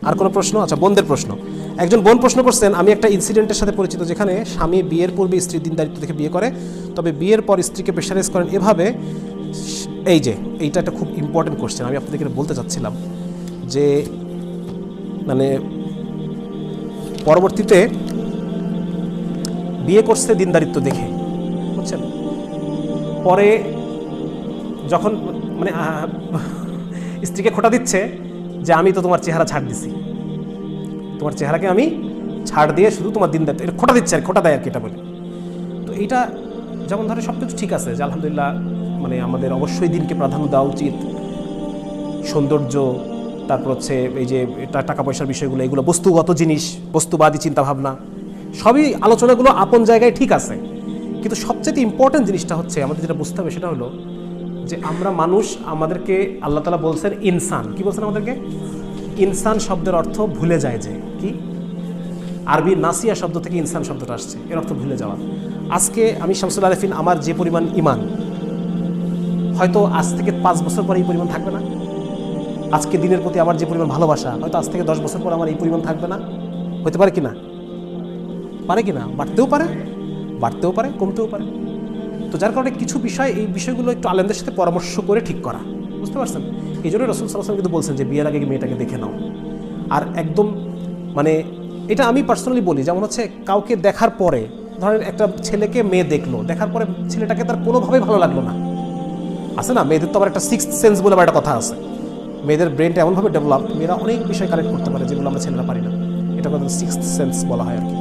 আর কোনো প্রশ্ন? আচ্ছা, বোনদের প্রশ্ন। একজন বোন প্রশ্ন করছেন, আমি একটা ইনসিডেন্টের সাথে পরিচিত যেখানে স্বামী বিয়ের পূর্বে স্ত্রীর দিনদারিত্ব দেখে বিয়ে করে, তবে বিয়ের পর স্ত্রীকে প্রেশারাইজ করেন এভাবে। এইটা একটা খুব ইম্পর্টেন্ট কোশ্চেন, আমি আপনাদেরকে বলতে চাচ্ছিলাম যে মানে পরবর্তীতে বিয়ে করছে দিনদারিত্ব দেখে, বুঝছেন, পরে যখন মানে স্ত্রীকে খোঁটা দিচ্ছে যে আমি তো তোমার চেহারা ছাড় দিছি, তোমার চেহারাকে আমি ছাড় দিয়ে শুধু তোমার দিনদারিত্ব, এটা খোঁটা দিচ্ছে আর খোঁটা দেয় আর কি, এটা বলে। তো এইটা যেমন ধরে সব কিছু ঠিক আছে যে আলহামদুলিল্লাহ, মানে আমাদের অবশ্যই দিনকে প্রাধান্য দেওয়া উচিত, সৌন্দর্য, তারপর হচ্ছে এই যে টাকা পয়সার বিষয়গুলো, এগুলো বস্তুগত জিনিস, বস্তুবাদী চিন্তাভাবনা, সবই আলোচনাগুলো আপন জায়গায় ঠিক আছে। কিন্তু সবচেয়ে ইম্পর্টেন্ট জিনিসটা হচ্ছে আমাদের যেটা বুঝতে হবে সেটা হলো যে আমরা মানুষ, আমাদেরকে আল্লাহ তাআলা বলছেন ইনসান। কি বলছেন আমাদেরকে? ইনসান শব্দের অর্থ ভুলে যায়, যে কি আরবি নাসিয়া শব্দ থেকে ইনসান শব্দটা আসছে, এর অর্থ ভুলে যাওয়া। আজকে আমি শামসুল আরেফিন, আমার যে পরিমাণ ইমান, হয়তো আজ থেকে 5 বছর পরে এই পরিমাণ থাকবে না। আজকে দিনের প্রতি আমার যে পরিমাণ ভালোবাসা, হয়তো আজ থেকে 10 বছর পর আমার এই পরিমাণ থাকবে না। হতে পারে কি না? পারে কি না? বাড়তেও পারে, বাড়তেও পারে, কমতেও পারে। তো যার কারণে কিছু বিষয়, এই বিষয়গুলো একটু আলেমদের সাথে পরামর্শ করে ঠিক করা, বুঝতে পারছেন? এই জন্য রাসূল সাল্লাল্লাহু আলাইহি ওয়াসাল্লাম কিন্তু বলছেন যে বিয়ের আগে মেয়েটাকে দেখে নাও। আর একদম মানে এটা আমি পার্সোনালি বলি, যেমন হচ্ছে কাউকে দেখার পরে, ধরেন একটা ছেলেকে মেয়ে দেখলো, দেখার পরে ছেলেটাকে তার কোনোভাবেই ভালো লাগলো না, আছে না? মেয়েদের তো আবার একটা সিক্সথ সেন্স বলে আবার একটা কথা আছে। মেয়েদের ব্রেনটা এমনভাবে ডেভেলপ, মেয়েরা অনেক বিষয় কালেক্ট করতে পারে যেগুলো আমরা ছেলেরা পারি না। এটা কথা সিক্সথ সেন্স বলা হয় আর কি।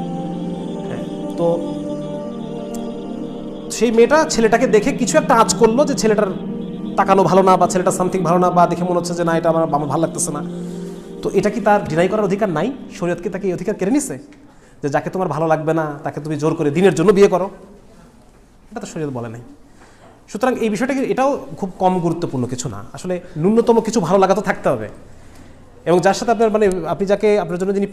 হ্যাঁ, তো সেই মেয়েটা ছেলেটাকে দেখে কিছু একটা আঁচ করলো যে ছেলেটার তাকানো ভালো না, বা ছেলেটা সামথিং ভালো না, বা দেখে মনে হচ্ছে যে না, এটা আমার ভালো লাগতেছে না। তো এটা কি তার ডিনাই করার অধিকার নাই? শরীয়ত কি তাকে এই অধিকার কেড়ে নিছে যে যাকে তোমার ভালো লাগবে না তাকে তুমি জোর করে দিনের জন্য বিয়ে করো? এটা তো শরীয়ত বলে নাই। সুতরাং এই বিষয়টা এটাও খুব কম গুরুত্বপূর্ণ কিছু না। আসলে ন্যূনতম কিছু ভালো লাগা তো থাকতে হবে, এবং যার সাথে আপনার মানে আপনি যাকে আপনার জন্য যিনি